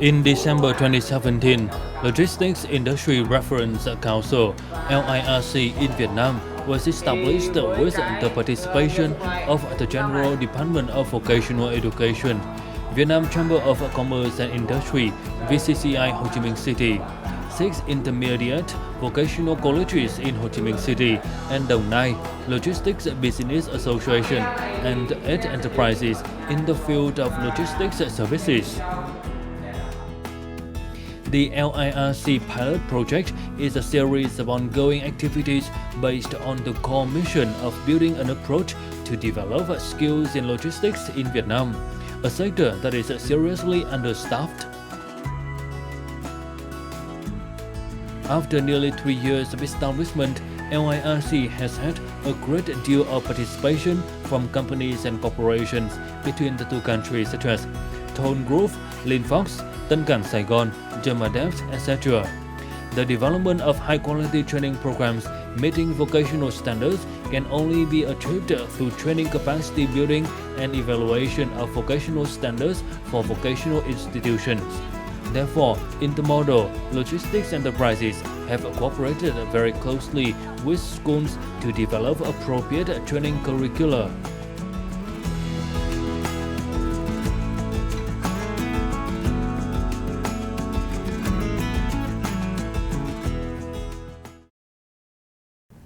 In December 2017, Logistics Industry Reference Council (LIRC) in Vietnam was established with the participation of the General Department of Vocational Education, Vietnam Chamber of Commerce and Industry (VCCI) Ho Chi Minh City, 6 intermediate vocational colleges in Ho Chi Minh City and Đồng Nai, Logistics Business Association, and 8 enterprises in the field of logistics services. The LIRC pilot project is a series of ongoing activities based on the core mission of building an approach to develop skills in logistics in Vietnam, a sector that is seriously understaffed. After nearly 3 years of establishment, LIRC has had a great deal of participation from companies and corporations between the two countries such as Thôn Group, Linfox, Tân Cảng Sài Gòn, Germadev, etc. The development of high-quality training programs meeting vocational standards can only be achieved through training capacity building and evaluation of vocational standards for vocational institutions. Therefore, intermodal logistics enterprises have cooperated very closely with schools to develop appropriate training curricula.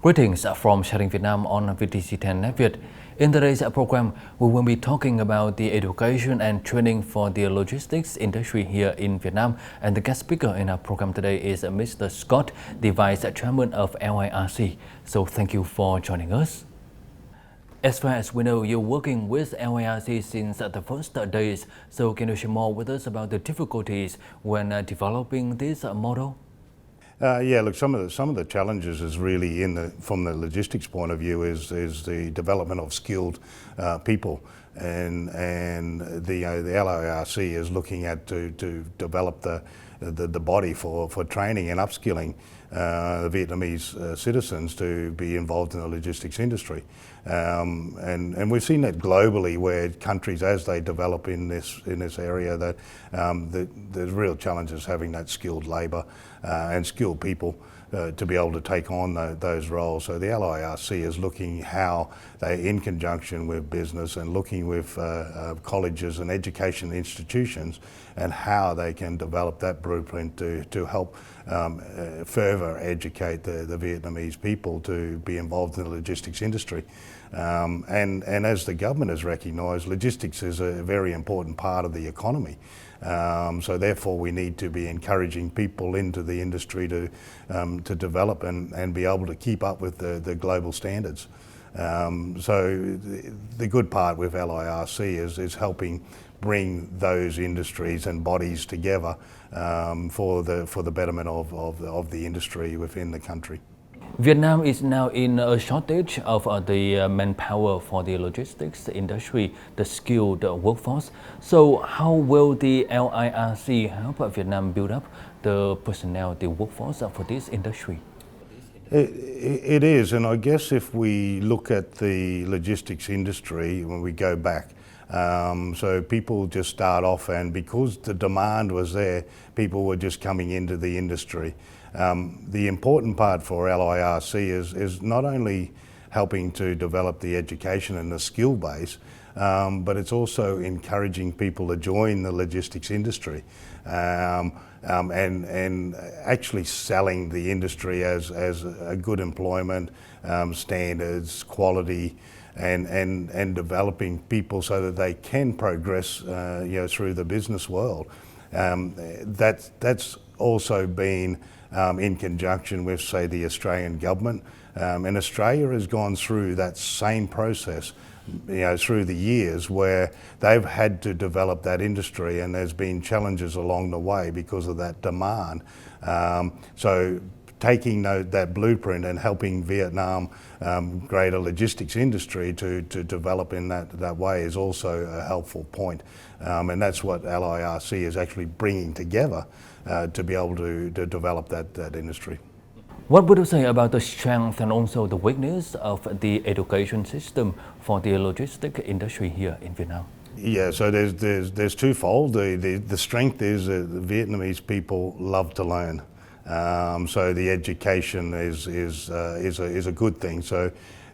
Greetings from Sharing Vietnam on VTC10 Netviet. In today's program, we will be talking about the education and training for the logistics industry here in Vietnam. And the guest speaker in our program today is Mr. Scott, the Vice Chairman of LIRC. So thank you for joining us. As far as we know, you're working with LIRC since the first days. So can you share more with us about the difficulties when developing this model? Yeah, look, some of the challenges is really from the logistics point of view is the development of skilled people, and the LIRC is looking at to develop the body for training and upskilling the Vietnamese citizens to be involved in the logistics industry, and we've seen that globally, where countries as they develop in this area, that there's real challenges having that skilled labour and skilled people to be able to take on those roles. So the LIRC is looking how they, in conjunction with business and looking with colleges and education institutions, and how they can develop that blueprint to help further educate the Vietnamese people to be involved in the logistics industry. And as the government has recognised, logistics is a very important part of the economy. So therefore we need to be encouraging people into the industry to develop and be able to keep up with the global standards. So the good part with LIRC is helping bring those industries and bodies together for the betterment of the industry within the country. Vietnam is now in a shortage of the manpower for the logistics industry, the skilled workforce. So how will the LIRC help Vietnam build up the personnel, the workforce for this industry? It is, and I guess if we look at the logistics industry, when we go back, so people just start off, and because the demand was there, people were just coming into the industry. The important part for LIRC is not only helping to develop the education and the skill base, but it's also encouraging people to join the logistics industry, and actually selling the industry as a good employment, standards, quality, and developing people so that they can progress through the business world. That's also been in conjunction with, say, the Australian government, and Australia has gone through that same process through the years, where they've had to develop that industry, and there's been challenges along the way because of that demand. So taking that blueprint and helping Vietnam greater logistics industry to develop in that way is also a helpful point, and that's what LIRC is actually bringing together to be able to develop that industry. What would you say about the strength and also the weakness of the education system for the logistics industry here in Vietnam? Yeah, so there's twofold. The strength is the Vietnamese people love to learn, so the education is a good thing. So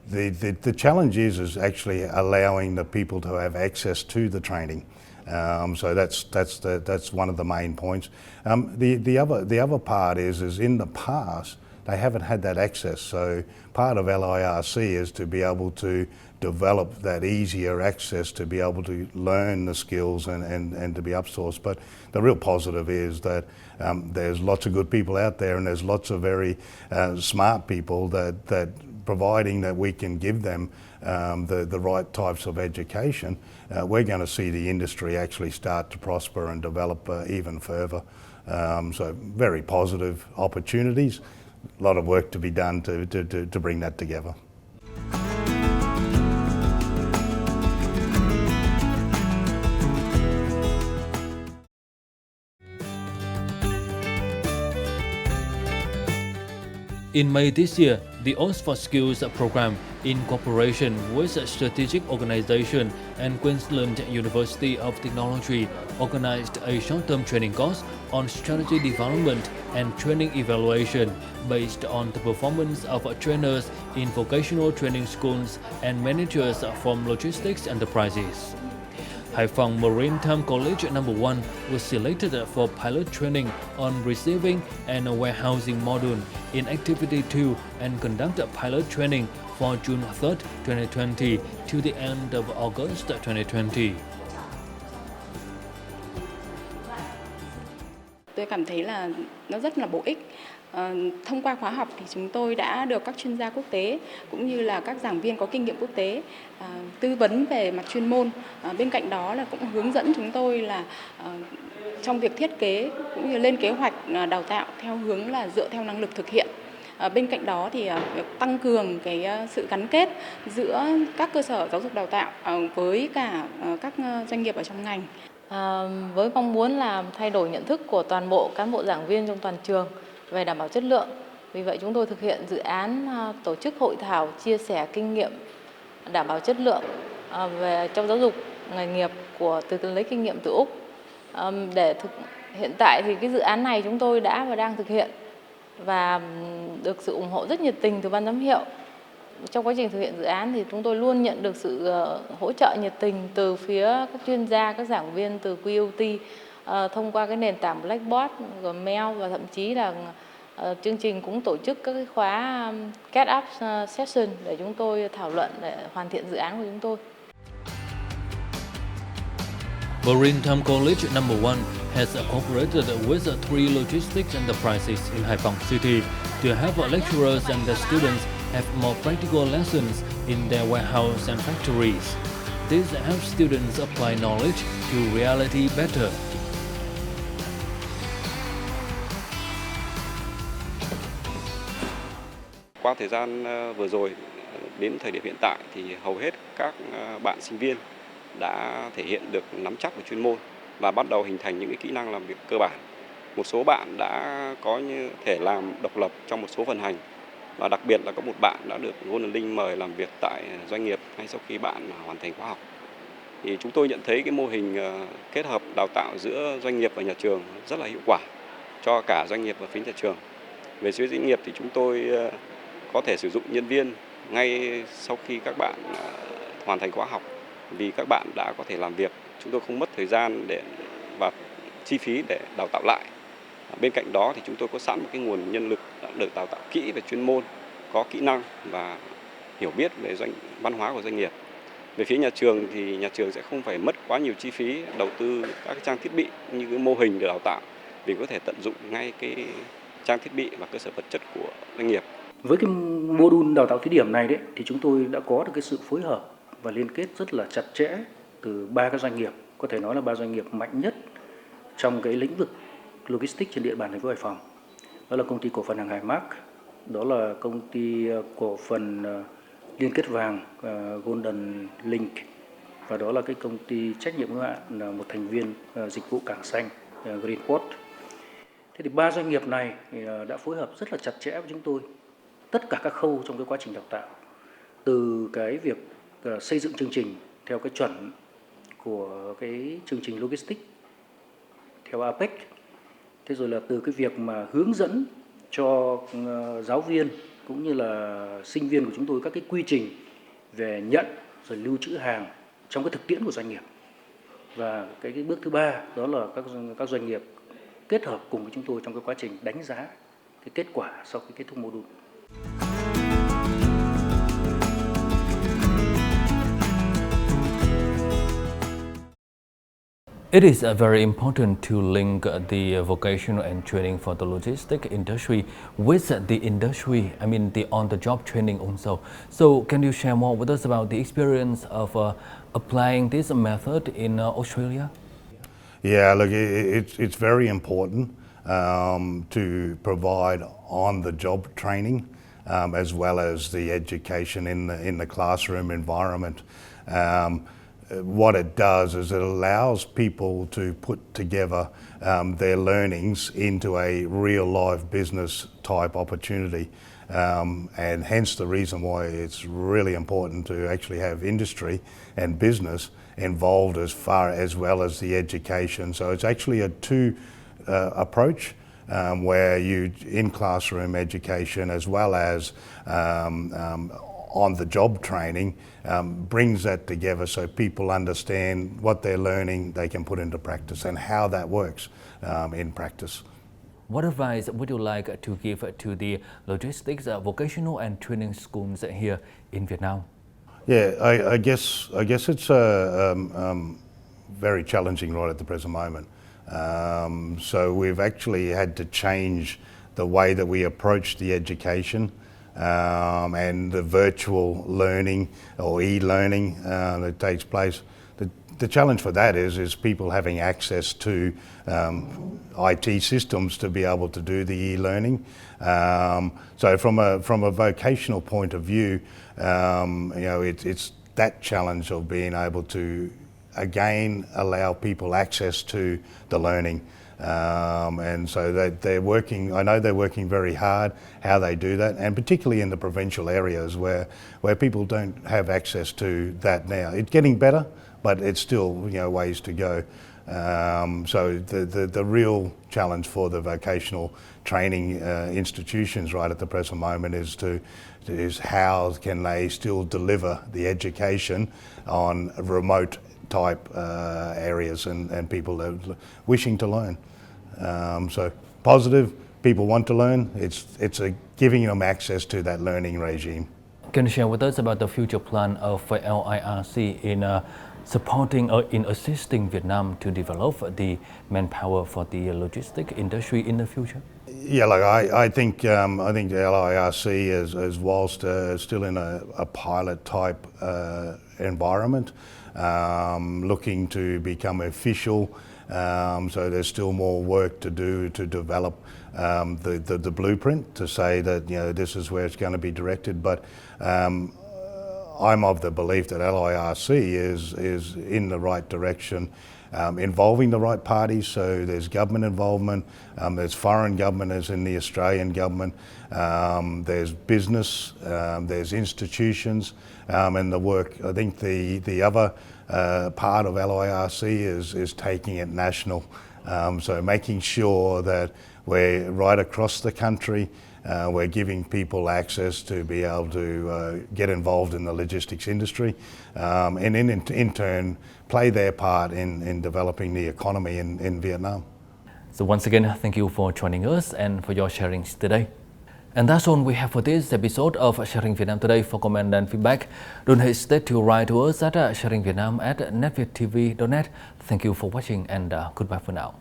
the challenge is actually allowing the people to have access to the training. So that's one of the main points. The other part is in the past they haven't had that access. So part of LIRC is to be able to develop that easier access to be able to learn the skills and to be upsourced. But the real positive is that there's lots of good people out there, and there's lots of very smart people that providing that we can give them the right types of education, we're going to see the industry actually start to prosper and develop even further. So very positive opportunities. A lot of work to be done to bring that together. In May this year, the Aus4skills program, in cooperation with Strategic Organization and Queensland University of Technology, organized a short-term training course on strategy development and training evaluation based on the performance of trainers in vocational training schools and managers from logistics enterprises. Haiphong Maritime College No. 1 was selected for pilot training on receiving and warehousing module in Activity 2 and conduct pilot training for June 3, 2020 to the end of August 2020. Tôi cảm thấy là nó rất là bổ ích. Thông qua khóa học thì chúng tôi đã được các chuyên gia quốc tế cũng như là các giảng viên có kinh nghiệm quốc tế tư vấn về mặt chuyên môn. Bên cạnh đó là cũng hướng dẫn chúng tôi là trong việc thiết kế cũng như lên kế hoạch đào tạo theo hướng là dựa theo năng lực thực hiện. Bên cạnh đó thì tăng cường cái sự gắn kết giữa các cơ sở giáo dục đào tạo với cả các doanh nghiệp ở trong ngành. Với mong muốn là thay đổi nhận thức của toàn bộ cán bộ giảng viên trong toàn trường về đảm bảo chất lượng. Vì vậy chúng tôi thực hiện dự án tổ chức hội thảo chia sẻ kinh nghiệm đảm bảo chất lượng về trong giáo dục nghề nghiệp từ lấy kinh nghiệm từ Úc. Hiện tại thì cái dự án này chúng tôi đã và đang thực hiện và được sự ủng hộ rất nhiệt tình từ ban giám hiệu. Trong quá trình thực hiện dự án thì chúng tôi luôn nhận được sự hỗ trợ nhiệt tình từ phía các chuyên gia, các giảng viên từ QUT thông qua cái nền tảng Blackboard, Gmail và thậm chí là chương trình cũng tổ chức các cái khóa Get Up Session để chúng tôi thảo luận để hoàn thiện dự án của chúng tôi. Maritime College No. 1 has cooperated with 3 logistics enterprises in Haiphong City to have lecturers and the students have more practical lessons in their warehouse and factories. This helps students apply knowledge to reality better. Qua thời gian vừa rồi đến thời điểm hiện tại thì hầu hết các bạn sinh viên đã thể hiện được nắm chắc về chuyên môn và bắt đầu hình thành những cái kỹ năng làm việc cơ bản. Một số bạn đã có thể làm độc lập trong một số phần hành và đặc biệt là có một bạn đã được Golden Link mời làm việc tại doanh nghiệp ngay sau khi bạn hoàn thành khóa học. Thì chúng tôi nhận thấy cái mô hình kết hợp đào tạo giữa doanh nghiệp và nhà trường rất là hiệu quả cho cả doanh nghiệp và phía nhà trường. Về phía doanh nghiệp thì chúng tôi có thể sử dụng nhân viên ngay sau khi các bạn hoàn thành khóa học vì các bạn đã có thể làm việc. Chúng tôi không mất thời gian và chi phí để đào tạo lại. Bên cạnh đó thì chúng tôi có sẵn một cái nguồn nhân lực đã được đào tạo kỹ về chuyên môn, có kỹ năng và hiểu biết về văn hóa của doanh nghiệp. Về phía nhà trường thì nhà trường sẽ không phải mất quá nhiều chi phí đầu tư các trang thiết bị như cái mô hình để đào tạo vì có thể tận dụng ngay cái trang thiết bị và cơ sở vật chất của doanh nghiệp. Với cái module đào tạo thí điểm này thì chúng tôi đã có được cái sự phối hợp và liên kết rất là chặt chẽ từ 3 cái doanh nghiệp, có thể nói là 3 doanh nghiệp mạnh nhất trong cái lĩnh vực logistics trên địa bàn thành phố Hải Phòng. Đó là công ty cổ phần Hàng Hải Mark, đó là công ty cổ phần liên kết vàng Golden Link và đó là cái công ty trách nhiệm hữu hạn là một thành viên dịch vụ cảng xanh Greenport. Thế thì 3 doanh nghiệp này đã phối hợp rất là chặt chẽ với chúng tôi tất cả các khâu trong cái quá trình đào tạo, từ cái việc xây dựng chương trình theo cái chuẩn của cái chương trình logistics theo APEC. Thế rồi là từ cái việc mà hướng dẫn cho giáo viên cũng như là sinh viên của chúng tôi các cái quy trình về nhận rồi lưu trữ hàng trong cái thực tiễn của doanh nghiệp. Và cái bước thứ ba đó là các doanh nghiệp kết hợp cùng với chúng tôi trong cái quá trình đánh giá cái kết quả sau khi kết thúc module. It is very important to link the vocational and training for the logistics industry with the industry, the on-the-job training also. So can you share more with us about the experience of applying this method in Australia? Yeah, look, it's very important to provide on-the-job training as well as the education in the classroom environment. What it does is it allows people to put together their learnings into a real life business type opportunity. And hence the reason why it's really important to actually have industry and business involved as well as the education. So it's actually a two approach where you in classroom education as well as on-the-job training brings that together so people understand what they're learning they can put into practice and how that works in practice. What advice would you like to give to the logistics vocational and training schools here in Vietnam? Yeah, I guess it's very challenging right at the present moment. So we've actually had to change the way that we approach the education and the virtual learning or e-learning that takes place. The challenge for that is people having access to IT systems to be able to do the e-learning. So from a vocational point of view, it's that challenge of being able to again allow people access to the learning. And so they're working, I know they're working very hard how they do that, and particularly in the provincial areas where people don't have access to that now. It's getting better, but it's still ways to go. So the real challenge for the vocational training institutions right at the present moment is how can they still deliver the education on remote type areas and people that are wishing to learn. So positive, people want to learn. It's giving them access to that learning regime. Can you share with us about the future plan of LIRC in supporting or in assisting Vietnam to develop the manpower for the logistics industry in the future? Yeah, like I think the LIRC is whilst still in a pilot type environment, looking to become official. So there's still more work to do to develop the blueprint to say that this is where it's going to be directed. But I'm of the belief that LIRC is in the right direction, involving the right parties. So there's government involvement, there's foreign government as in the Australian government, there's business, there's institutions, and the work. I think the other part of LIRC is taking it national. So making sure that we're right across the country, we're giving people access to be able to get involved in the logistics industry, and in turn play their part in developing the economy in Vietnam. So once again, thank you for joining us and for your sharings today. And that's all we have for this episode of Sharing Vietnam Today. For comment and feedback, don't hesitate to write to us at sharingvietnam@netvietttv.net. Thank you for watching and goodbye for now.